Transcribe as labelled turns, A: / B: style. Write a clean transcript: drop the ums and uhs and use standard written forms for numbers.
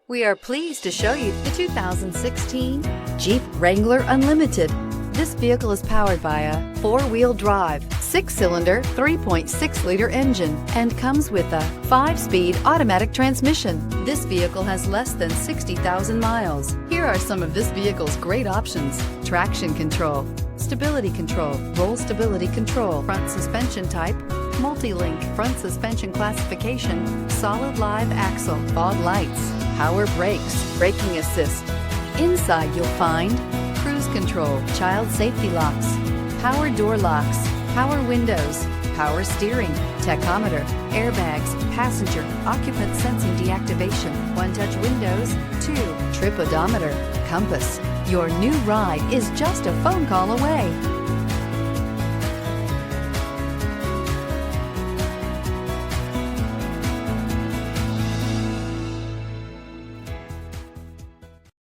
A: We are pleased to show you the 2016 Jeep Wrangler Unlimited. This vehicle is powered by a four-wheel drive, six-cylinder, 3.6-liter engine and comes with a 5-speed automatic transmission. This vehicle has less than 60,000 miles. Here are some of this vehicle's great options: traction control, stability control, roll stability control, front suspension type, multi-link, front suspension classification, solid live axle, fog lights, power brakes, braking assist. Inside you'll find cruise control, child safety locks, power door locks, power windows, power steering, tachometer, airbags, passenger, occupant sensing deactivation, one-touch windows, trip odometer, compass. Your new ride is just a phone call away.